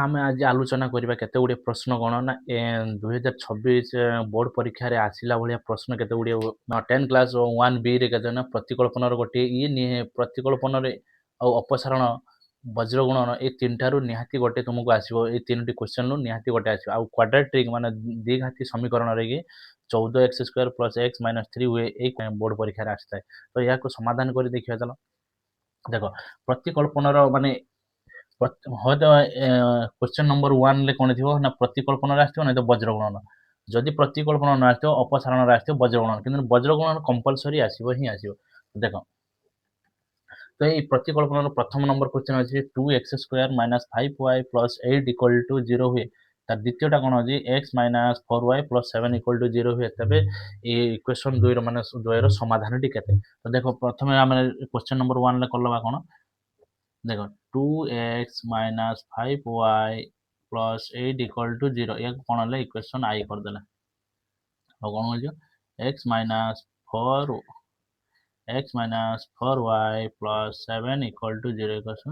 ଆମେ ଆଜି ଆଲୋଚନା କରିବା କେତେ ଗୁଡ଼ିଏ ପ୍ରଶ୍ନ କ'ଣ ନା 2026 ବୋର୍ଡ଼ ପରୀକ୍ଷାରେ ଆସିଲା ଭଳିଆ ପ୍ରଶ୍ନ କେତେ ଗୁଡ଼ିଏ 10 କ୍ଲାସ୍ 1Bରେ କେତେ ନା ପ୍ରତିକଳ୍ପନର ଗୋଟିଏ ପ୍ରତିକଳ୍ପନରେ ଆଉ ଅପସାରଣ ବଜ୍ରଗୁଣନ ଏଇ ତିନିଟାରୁ ନିହାତି ଗୋଟେ ତୁମକୁ ଆସିବ। ଏଇ ତିନୋଟି କ୍ୱେଶ୍ଚନରୁ ନିହାତି ଗୋଟେ ଆସିବ। ଆଉ କ୍ୱାଡ୍ରାଟ୍ରିକ୍ ମାନେ ଦ୍ୱିଘାତୀ ସମୀକରଣରେ କି 14x² + x - 3 ହୁଏ, ଏଇ ବୋର୍ଡ଼ ପରୀକ୍ଷାରେ ଆସିଥାଏ। ତ ଏହାକୁ ସମାଧାନ କରି ଦେଖିବା ଚାଲ। ଦେଖ ପ୍ରତିକଳ୍ପନର ମାନେ হয়তো क्वेश्चन नंबर 1 कौन थी ना प्रतिकल्पन आसो ना तो वज्रगुणन। जदि प्रतिकल्पन न आसो अपसारण आसो वज्रगुणन, किंतु वज्रगुणन कंपलसरी आसो ही आसो। देख तो ये प्रतिकल्पन प्रथम नंबर क्वेश्चन अच्छे 2x² - 5y + 8 = 0 हुए। तार द्वितीयटा कौन अच्छी x - 4y + 7 = 0 हुए। तबे ये इक्वेशन 2 मान 2 समाधान टी केते। तो देखो प्रथम आम क्वेश्चन नंबर 1 कलवा कौन देखो 2x - 5y + 8 = 0 या कौन है इक्वेशन आई करदेला। और कौन हो x - 4y + 7 = 0 इक्वेशन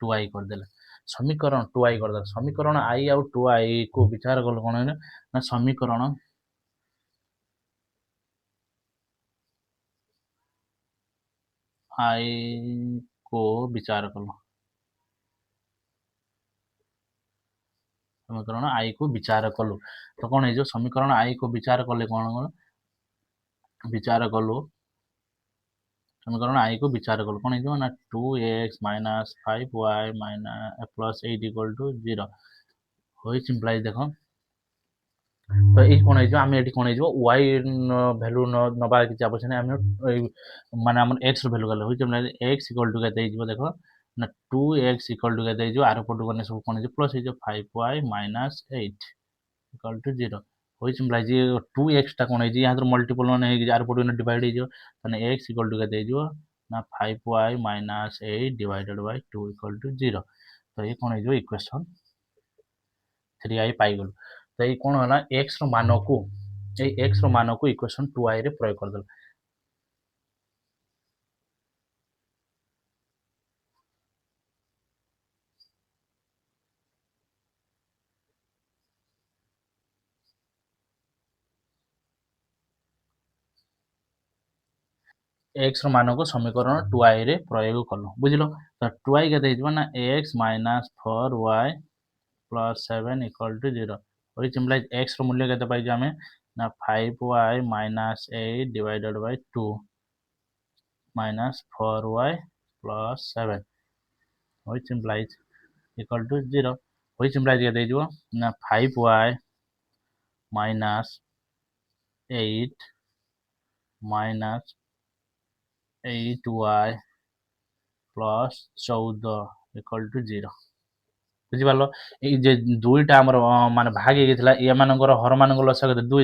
2i करदेला। समीकरण 2i करदेला। समीकरण i और 2i को विचार कल कौन है ना समीकरण i को विचार कल समीकरण आई को विचार कलु तो कौन है समीकरण आई को विचार कले कौन विचार कलु समीकरण आई को विचार कलु कौन है ना 2x - 5y + 8 = 0 होई सिंपलाइज। देखो तो ये कौन है आम ये कौन है y भैल्यू नवा किसी आवश्यक नहीं। आम माने आम x भैल्यू गले होई x = केते देखो ना 2x = केते आर पटु गने सब कौन है प्लस 5y - 8 = 0 होई सिंपलाइज। 2x टा कौन है यहाँ मल्टीपल माने आर पटु डिवाइड हो माने x = केते ना 5y - 8 / 2 = 0। तो ये कौन है इक्वेशन 3i पाई गलु। तो ये कौन है x मान को x मान को इक्वेशन 2i रे प्रयोग कर दल। x मान को समीकरण 2i रे प्रयोग कलु बुझिलो। तो 2i केते हिजबो ना x - 4y + 7 = 0 होई सिंपलाइज। x रो मूल्य केते पाइजो हमें ना 5y - 8 / 2 - 4y + 7 होई सिंपलाइज = 0 होई सिंपलाइज केते हिजबो ना 5y - 8 - 8y + 14 = 0 बुझिपाल। ये दुईटा आमर माने भाग होता ये मानकर हर मान लसा केते 2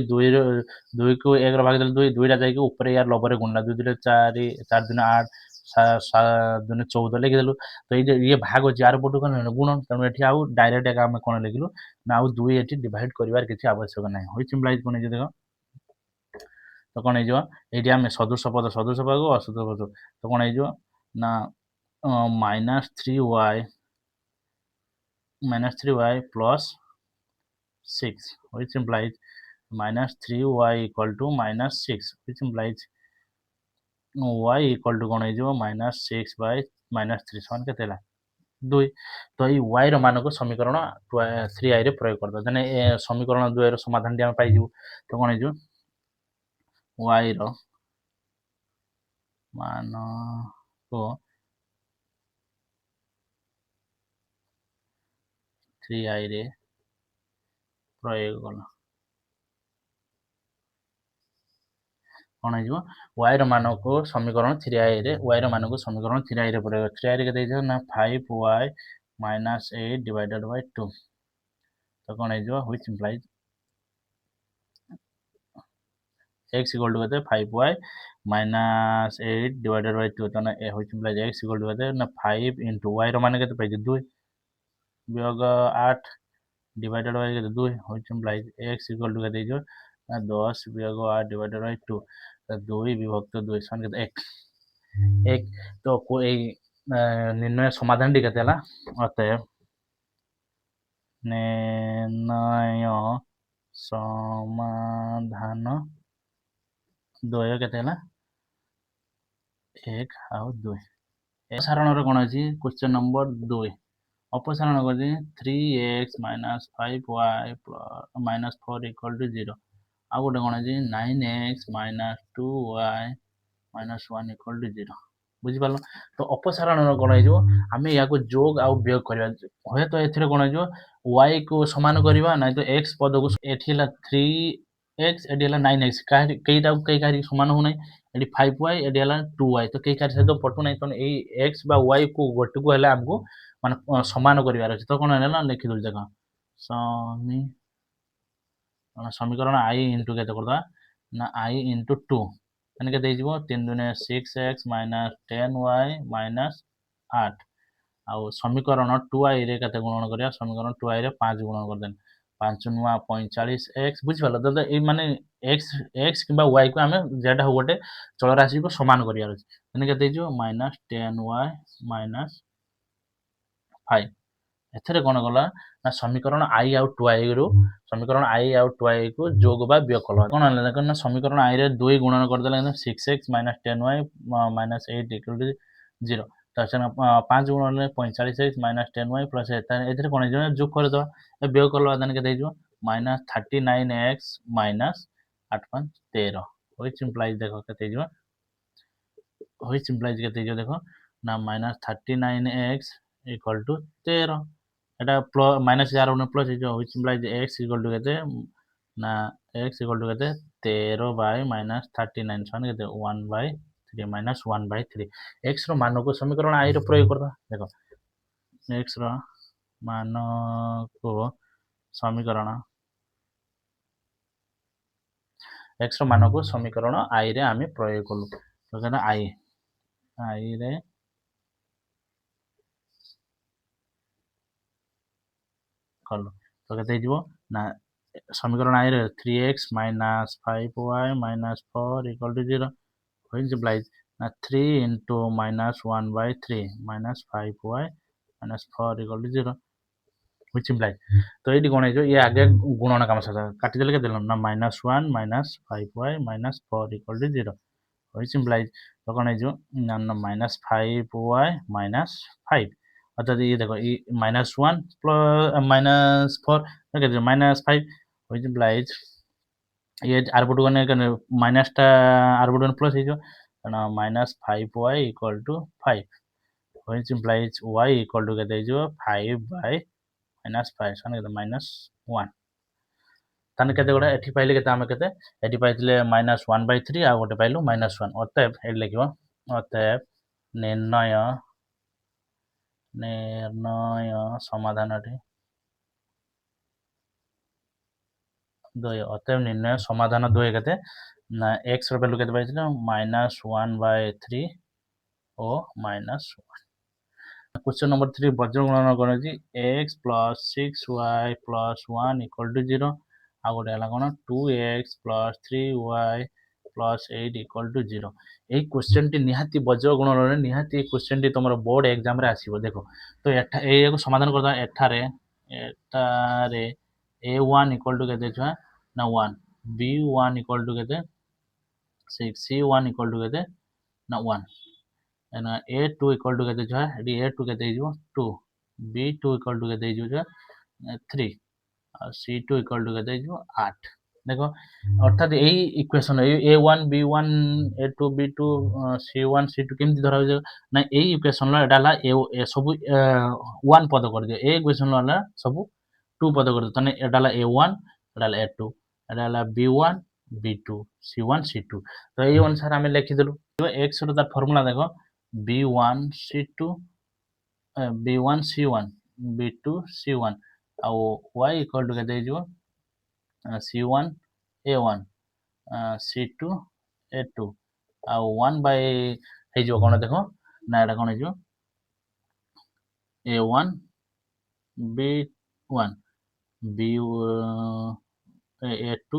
2 को 1 भाग देले 2 2टा जाइए ऊपर यार लबर गुणला 2 2 4 4 2 8 7 2 14 लिखिदेलु। तो ये भाग अच्छे आर पटु कौन गुण तेणु ये आउ डायरेक्ट आम कौन लिखिलु ना आउ 2 ये डिवाइड कर किसी आवश्यक ना हो सिंपलाइज कौन देख। तो कौन हो ये आम सदृश पद को असदृश पद तो कौन हो ना -3y + 6 which implies -3y = -6 which implies y = कौन हो -6 / -3 समान केते हला 2। तो ये y रो मान को समीकरण 3i रे प्रयोग कर दो देने समीकरण 2 रो समाधान टी हम पाई जिवु। तो कौन हो y रो मान को 3i रे प्रयोग कला कौन हो y रो मान को समीकरण 3i रे y रो मान को समीकरण 3i रे प्रयोग 3i रे केते ना 5y - 8 / 2 तो कौन हो व्हिच इंप्लाइज x = केते 5y - 8 / 2 तो ना व्हिच इंप्लाइज x = केते ना 5 * y रो मान केते पाइजे 2 वियोग 8 डिवाइडेड बाय केते 2 व्हिच इंप्लाइज x = केते जो ना 10 वियोग 8 डिवाइडेड बाय 2 तो 2 विभक्त 2 समान केते 1 तो कोई निर्णय समाधान टी केते हला अतः निर्णय समाधान द्वय केते ହେଲା 1 ଆଉ 2 अपसारणर कोन अछि क्वेश्चन नंबर 2 अपसारण करछि 3x - 5y - 4 = 0 आ गोटे कोन अछि 9x - 2y - 1 = 0 बुझि पालो तो अपसारणर कोन हेजो आमे याको जोग आ वियोग करबा होय तो एथिरे कोन हेजो y को समान करबा नै तो x पद को एथिला 3x एडिला 9x केइटा केइ समान हो नै एडी 5y एडिला 2y तो केइ कारी सहित पटु नै तो एई x बा y को गोटे को हेला हमको माने समान करबार अछि तो कोन हेला लिखि दउ देखो समीकरण I into केते करदा ना I into 2 माने केते हिजबो 3 दुने 6x - 10y - 8 आउ समीकरण 2i रे केते गुणन करिया समीकरण 2i रे 5 गुणन कर देन 5 नुआ 45x बुझ पालो तो ए माने x किबा y को हमें जेटा हो गोटे चल राशि को समान करिया अछि माने केते हिजो -10y - 5 एथरे कोन गला ना समीकरण I आउ 2i रो समीकरण I आउ 2i को जोग बा वियोग कलो कोन हला देखन ना समीकरण I रे 2 गुणन कर देला 6x - 10y - 8 = 0 तो अच्छा 5 गुणन 45x - 10y प्लस एथरे कोन हिजो जोग कर दो ए वियोग कलो देन केते हिजो -39x - 8 5 13 व्हिच इंप्लाइज देखो केते हिजो व्हिच इंप्लाइज केते हिजो देखो ना -39x = 13 এটা माइनस 11 ने प्लस हिजो व्हिच इंप्लाइज x = केते ना x = केते 13 - -39 सन केते 1/3 -1/3 x रो मान को समीकरण I रो प्रयोग करदा देखो x रो मान को समीकरण x रो मान को समीकरण I रे आमे प्रयोग कलु तो कहना I रे कलु तो केते हिजबो ना समीकरण I रे 3x - 5y - 4 = 0 व्हिच इंप्लाइज ना 3 into -1/3 - 5y - 4 = 0 व्हिच इंप्लाइज तो एडी कोन हेजो ये आगे गुणन काम सदा काटि देले के देलन ना -1 - 5y - 4 = 0 व्हिच इंप्लाइज तो कोन हेजो ना -5y - 5 अर्थात ये देखो ये -1 -4 केते -5 व्हिच इंप्लाइज ये आरबुटु गने माइनस टा आरबुटु प्लस हिजो ना -5y = 5 व्हिच इंप्लाइज y = केते हिजो 5/-5 सन केते -1 ताने केते गोडा एठी पाइले केते आमे केते एठी पाइतले -1/3 आ गोटे पाइलु -1 अतएव एठी लिखिबो अतएव निर्णय समाधानटी द्वय अतएव निर्णय समाधान द्वय केते ना x रो वैल्यू केते पाइतले -1/3 ओ -1 क्वेश्चन नंबर 3 वज्र गुणन करछि x + 6y + 1 = 0 आ गोटे हला कोन 2x + 3y + 8 = 0 एई क्वेश्चन टी निहाती वज्र गुणन रे निहाती क्वेश्चन टी तमरो बोर्ड एग्जाम रे आसीबो देखो तो एठा ए को समाधान करदा एठारे a1 = केते छुआ ना 1 b1 = केते 6 c1 = केते ना 1 एना a2 = केते छुआ एडी a2 केते हिजो 2 b2 = केते हिजो छुआ 3 और c2 = केते हिजो 8 देखो अर्थात एई equation a1 b1 a2 b2 c1 c2 केमति धरा हो ना एई इक्वेशन ला एडाला ए सब 1 पद कर दियो ए इक्वेशन ला सब 2 पद कर दियो तने एडाला a1 एडाला a2 एडाला b1 b2 c1 c2 तो एई अनुसार हमें लिखि देलु तो x रो ता फार्मूला देखो b1 c2 b1 c1 b2 c1 ଆଉ y = केते हिजो c1 a1 c2 a2 ଆଉ 1 by ହେଇଯିବ କଣ ଦେଖ ନା ଏଟା କଣ ହେଇଯିବ a1 b1 b a2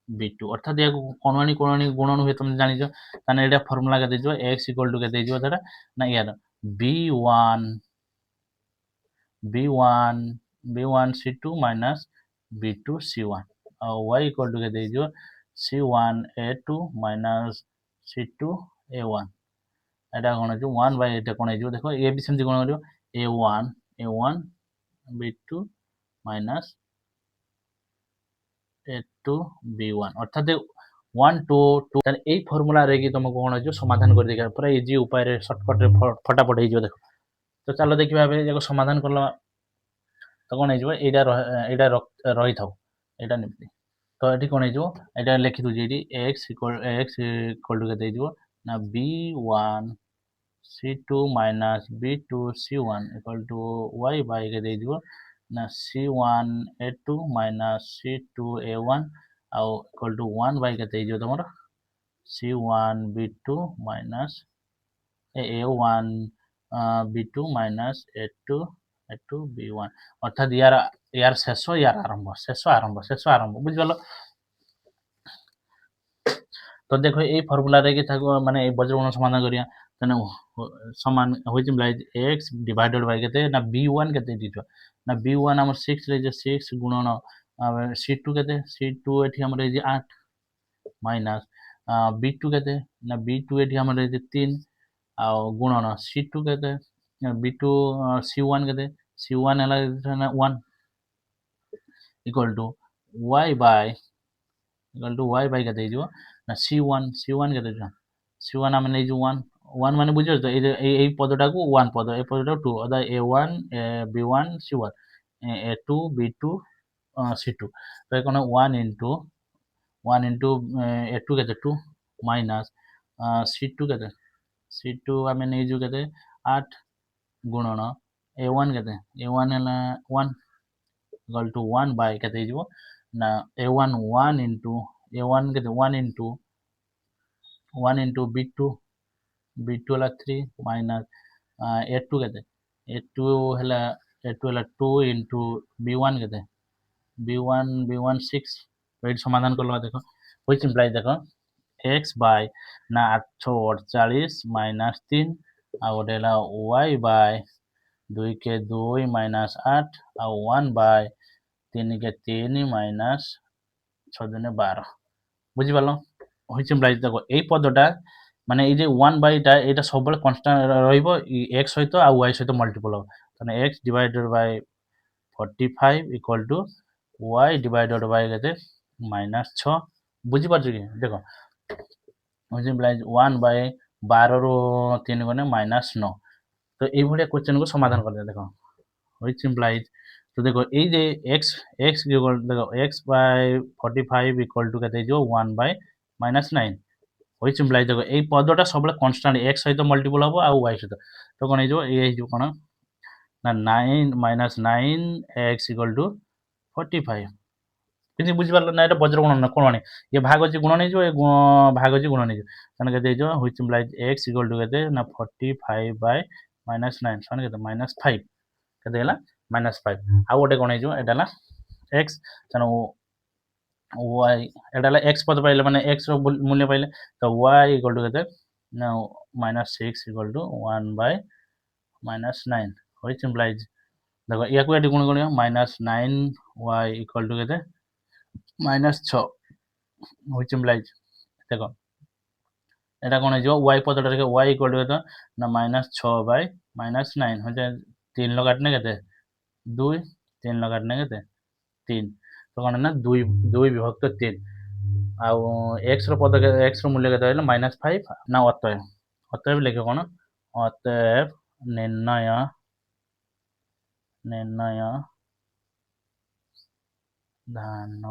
b2 अर्थात या कोणानी गुणन हुए तुम जानिछ ताने एटा फार्मूला केते दियो x = केते दियो सेटा ना यार b1 b1 B1 C2 minus B2 C1 ଆଉ y equal to କେତେ ହେଇଯିବ C1 A2 minus C2 A1 ଏଟା କ'ଣ ହେଇଯିବ 1 by ଏଟା କ'ଣ ହେଇଯିବ ଦେଖ ଏ ବି ସେମିତି କ'ଣ କରିବ A1 B2 minus A2 B1 ଅର୍ଥାତ 1 2 2 ତାହେଲେ ଏଇ ଫର୍ମୁଲାରେ କି ତମକୁ କ'ଣ ହେଇଯିବ ସମାଧାନ କରିଦେଇକି ପୁରା ଇଜି ଉପାୟରେ ସର୍ଟକଟରେ ଫଟାଫଟ ହେଇଯିବ ଦେଖ ତ ଚାଲ ଦେଖିବା ଏବେ ଯାକ ସମାଧାନ କଲା ତ କ'ଣ ହେଇଯିବ ଏଇଟା ରହିଥାଉ ଏଇଟା ନିମତି ତ ଏଠି କ'ଣ ହେଇଯିବ ଏଇଟା ଲେଖିଦେଉଛି ଏଇଠି x ଇକ୍ୱାଲ୍ ଟୁ କେତେ ହେଇଯିବ ନା B1 C2 minus B2 C1 equal to y by କେତେ ହେଇଯିବ ନା C1 A2 minus C2 A1 ଆଉ equal to 1 by କେତେ ହେଇଯିବ ତମର C1 B2 minus A1 B2 minus A2 B1 অর্থাৎ ইয়ার শেষ আরম্ভ বুঝিপারল তো দেখো এই ফর্মুলারে কি থাকো মানে এই বজ্রগুণ সমাধান করিয়া তাহলে সমান হইছে ইমপ্লাইজ x ডিভাইডেড বাই কেতে না b1 কেতে দিছো না b1 আমার 6 রে যে 6 গুণন c2 কেতে c2 এটি আমার এই যে 8 মাইনাস b2 কেতে না b2 এটি আমার এই যে 3 ଆଉ ଗୁଣନ c2 କେତେ b2 c1 କେତେ c1 ହେଲା ନା 1 equal to y by କେତେ ହେଇଯିବ ନା c1 କେତେ c1 ଆମେ ନେଇଛୁ 1 ମାନେ ବୁଝିପାରୁଛ ତ ଏଇ ପଦଟାକୁ 1 ପଦ ଏ ପଦଟାକୁ 2 ଅର୍ଥାৎ a1 b1 c1 a2 b2 c2 ତ କ'ଣ 1 into a2 କେତେ 2 ମାଇନସ୍ c2 କେତେ c2 ଆମେ ନେଇଛୁ କେତେ 8 ଗୁଣନ a1 କେତେ a1 ହେଲା 1 equal to 1 by କେତେ ହେଇଯିବ ନା a1 into a1 କେତେ 1 into b2 ହେଲା 3 minus a2 କେତେ a2 ହେଲା 2 into b1 କେତେ b1 6 ଏଇଠି ସମାଧାନ କଲା ଦେଖ which implies ଦେଖ x by ନା 848 minus 3 ଆଉ ଗୋଟେ ହେଲା y by 2 के 2 minus 8 ଆଉ 1 by 3 के 3 minus 6 दुने 12 বুঝিপারল which implies দেখো এই পদটা মানে এই যে 1 by টা এটা সবବେଳେ কনস্ট্যান্ট রহিব x সহিত আর y সহিত মাল্টিপল হবে তাহলে x divided by 45 equal to y divided by কেতে -6 বুঝিপারছ কি দেখো which implies 1 by 12 ରୁ 3 ଗନେ -9 তো এই ভଳିଆ কোশ্চেন को সমাধান করে দেখ which implies তো দেখো এই যে x ইকুয়াল দেখো x by 45 ইকুয়াল টু কেতে जो 1 by -9 which implies দেখো এই পদটা সবବେଳେ কনস্ট্যান্ট x সহিত মল্টিপল হবো আর y সহিত তো কোন ହେଇଯିବ এই ହେଇଯିବ কোন না 9 - 9x ইকুয়াল টু 45 কিন্তু বুঝিপারল না এটা বজ্র গুণন না কোন মানে ये भाग ଅଛି ଗୁଣ ନେଇଯିବ ଏ ଭାଗ ଅଛି ଗୁଣ ନେଇଯିବ ତାହେଲେ କେତେ ହେଇଯିବ which implies x equal to କେତେ ନା 45 by -9 ସମାନ କେତେ -5 କେତେ ହେଲା -5 ଆଉ ଗୋଟେ କ'ଣ ହେଇଯିବ ଏଟା ହେଲା x ତେଣୁ y ଏଟା ହେଲା x ପଦ ପାଇଲେ ମାନେ x ର ମୂଲ୍ୟ ପାଇଲେ ତ y equal to କେତେ ନା -6 equal to 1 by -9 which implies देखो या को एटी गुण करियो -9y equal to केते -6 which implies देखो এটা কোন ହେଇଯିବ y ପଦଟା ରେ y equal to केते ନା -6 by -9 हो जाए 3 लो काटने केते 2 3 लो काटने केते 3 तो कोन ना 2 विभक्त 3 ଆଉ x ର ପଦ x ର ମୂଲ୍ୟ କେତେ ହେଲା -5 ନା ଅତଏବ ଲେଖିବ କୋନ ଅତଏବ ନିର୍ଣ୍ଣୟ ଧାନ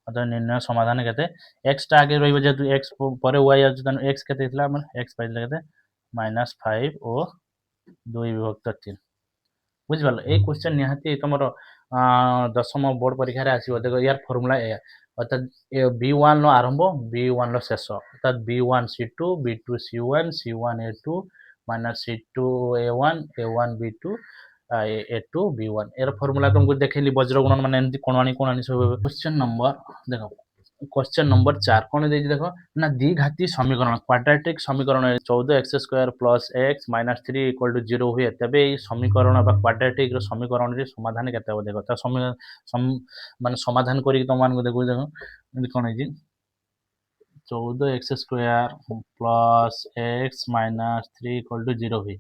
अतः निर्णय समाधान केते x टा आगे रहिबो जेतु x परे y अछि तन x केते हितला हमर x पाइले केते -5 ओ 2 विभक्त 3 बुझ पालो ए क्वेश्चन निहाती तमरो दशम बोर्ड परीक्षा रे आसीबो देखो यार फार्मूला ए अर्थात b1 नो आरंभ b1 लो शेष अर्थात b1 c2 b2 c1 c1 a2 c2 a1 a1 b2 a2 b1 एर फार्मूला तुमको देखेली वज्र गुणन माने एंती कोणानी सब क्वेश्चन नंबर देखो क्वेश्चन नंबर 4 कौन देख देखो ना द्विघाती समीकरण क्वाड्रेटिक समीकरण 14x² plus x minus 3 equal to 0 हुए तेबे ये समीकरण बा क्वाड्रेटिक समाधान रे समाधान केते हो देखो त माने समाधान करी तुम मान देखो देखो कौन है 14x² plus x minus 3 equal to 0 हुए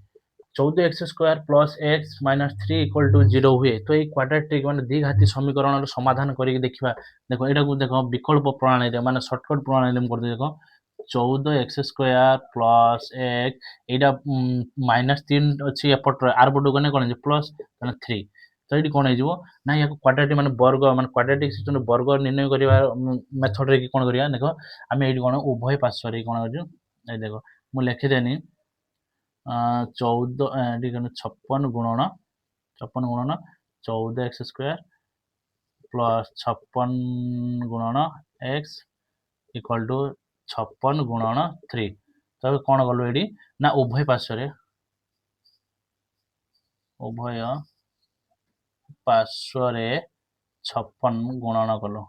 14x² plus x minus 3 equal to 0 हुए तो ये क्वाड्रेटिक माने द्विघाती समीकरण समाधान करके देखिबा देखो एटा को देखो विकल्प प्रणाली रे माने शॉर्टकट प्रणाली में कर देखो 14x² प्लस x एटा माइनस 3 अछि एपट आर पटो गने कोन प्लस माने 3 तो ये कौन हो ना या क्वाड्रेटिक माने वर्ग माने क्वाड्रेटिक सिस्टम वर्ग निर्णय करिवा मेथड रे कोन करिया देखो आमे एटी कोन उभय पार्श्व रे कोन करजु ए देखो मु लिखि देनी 56 गुणन 14x² प्लस 56 गुणन x इक्वल टू 56 गुणन 3 तब कौन कलु ये ना उभय पार्श्व 56 गुणन कलु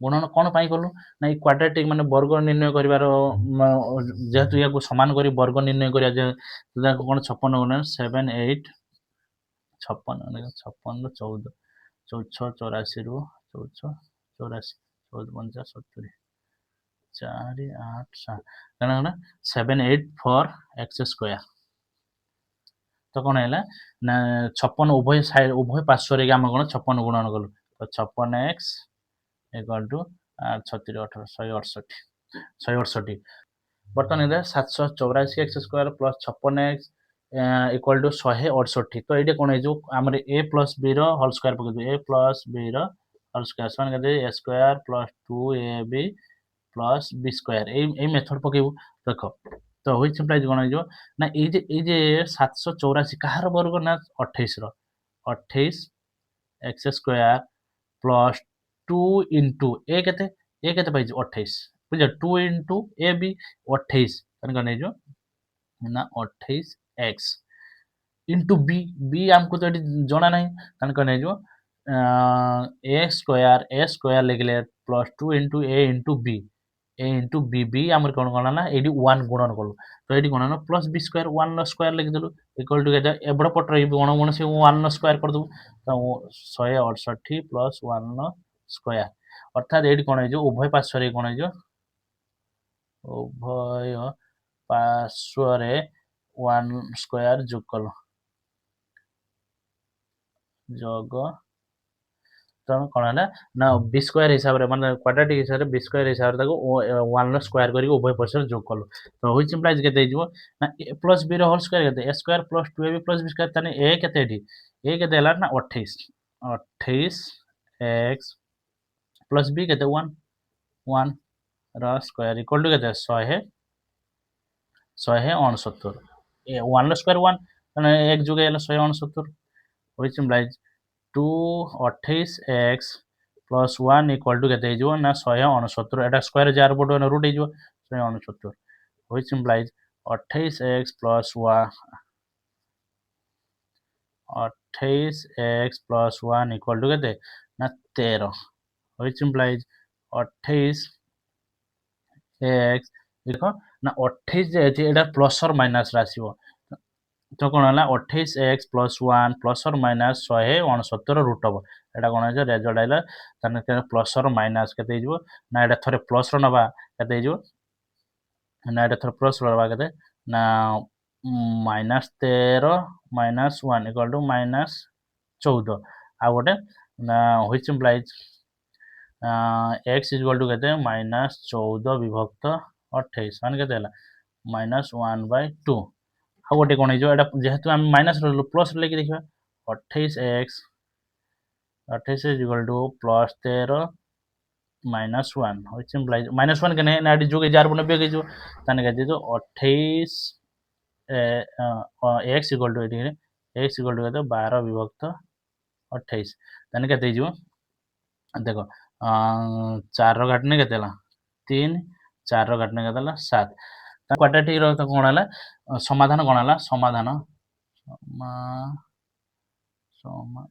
गुणन कौन पाई कलु ना क्वाड्रेटिक माने वर्ग निर्णय करिवार जेहेतु या समान करी वर्ग निर्णय करिया जे कौन 56 गुणन 7 8 56 56 14 14 84 रु 14 84 14 50 70 4 8 7 कना 7 8 4 x² तो कौन है ना 56 उभय साइड उभय पार्श्व रे हम कौन 56 गुणन कलु तो 56x इक्वल टू 36 18 168 बर्तमान इधर 784x² plus 56x equal to 168 तो ये कौन हो आम a plus b whole square पकड़ a plus b whole square सन कहते a² plus 2ab plus b² ये मेथड पकेबू देख तो हुई सिंप्लाइज कौन हो ना ये 784 कहार वर्ग ना 28 28x² प्लस 2 इंटू ए केते पाइछ 28 बुझ 2 इंटू ए बी 28 कन जो ना 28x इंटू बी बी हमको तो जना नहीं कन जो a² लिखले प्लस 2 इंटू ए इंटू बी बी आमर कौन कौन ना ये 1 गुणन कलु तो ये कौन ना प्लस b² 1 स्क्वायर लिखिदेलु इक्वल टू केते एबड़ पटर गुण गुण से 1 स्क्वायर कर दबु तो 168 प्लस 1 स्क्वायर अर्थात ये कौन हो उभय पार्श्व कौन हो उभय पार्श्व 1 स्क्वायर जोग कल जोग तो कौन है ना b² हिसाब रे माने क्वाड्रेटिक हिसाब रे b² हिसाब रे 1 स्क्वायर करी उभय पार्श्व जोग कल तो हुई सिंप्लाइज केते हिजो ना a प्लस b रो होल स्क्वायर केते a² plus 2ab plus b² तने a केते एठी a केते हला ना 28 28x प्लस b केते 1 1 रा स्क्वायर इक्वल टू केते 100 169 ए 1 स्क्वायर 1 माने 1 जुगे 169 which implies 2 28x plus 1 equal to केते हिजो ना 169 एटा स्क्वायर जार पटो ना रूट हिजो 169 which implies 28x plus 1 28x plus 1 equal to केते ना 13 व्हिच इम्प्लाइज 28 एक्स देखो ना 28 जे अछि एटा प्लस और माइनस राशिबो तो कोन हला 28x प्लस 1 प्लस और माइनस 169 रूट हबो एटा कोन है रिजल्ट आइला तने प्लस और माइनस केते हिजो ना एटा थरे प्लस रो नबा केते हिजो ना एटा थरे प्लस रो नबा केते ना minus 13 minus 1 equal to minus 14 आ गोटे ना which implies x equal to कहते हैं माइनस 14 विभक्त 28 मान केते हला माइनस 1/2 आ गोटे कोन हिजो एटा जेहेतु हम माइनस रो प्लस लेके देखिबा 28x equal two plus 13 minus 1 which implies minus 1 कने ना जोगे जार बने बेगे जो तने कहते जो 28 x equal to x equal to कहते 12 विभक्त 28 तने कहते जो देखो 4 रो घटने केते हला 3 4 रो घटने केते हला 7 क्वाड्रेटिक रो तो कोन हला समाधान कोन हला समाधान समा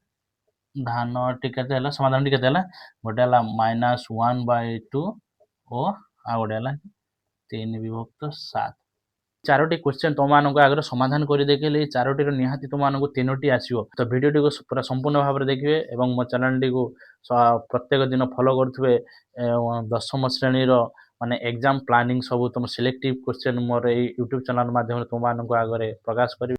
ଧାନଟି କେତେ ହେଲା ସମାଧାନଟି କେତେ ହେଲା ଗୋଟେ ହେଲା -1/2 ଓ ଆଉ ଗୋଟେ ହେଲା 3/7। ଚାରୋଟି କ୍ୱେଶ୍ଚନ୍ ତୁମମାନଙ୍କ ଆଗରେ ସମାଧାନ କରି ଦେଖେଇଲି। ଏଇ ଚାରୋଟିର ନିହାତି ତୁମମାନଙ୍କୁ 3ଟି ଆସିବ। ତ ଭିଡ଼ିଓଟିକୁ ପୁରା ସମ୍ପୂର୍ଣ୍ଣ ଭାବରେ ଦେଖିବେ ଏବଂ ମୋ ଚ୍ୟାନେଲଟିକୁ ପ୍ରତ୍ୟେକ ଦିନ ଫଲୋ କରୁଥିବେ। ଦଶମ ଶ୍ରେଣୀର ମାନେ ଏକ୍ଜାମ୍ ପ୍ଲାନିଂ ସବୁ ତୁମ ସିଲେକ୍ଟିଭ୍ କ୍ୱେଶ୍ଚନ୍ ମୋର ଏଇ ୟୁଟ୍ୟୁବ୍ ଚ୍ୟାନେଲ୍ ମାଧ୍ୟମରେ ତୁମମାନଙ୍କ ଆଗରେ ପ୍ରକାଶ କରିବି।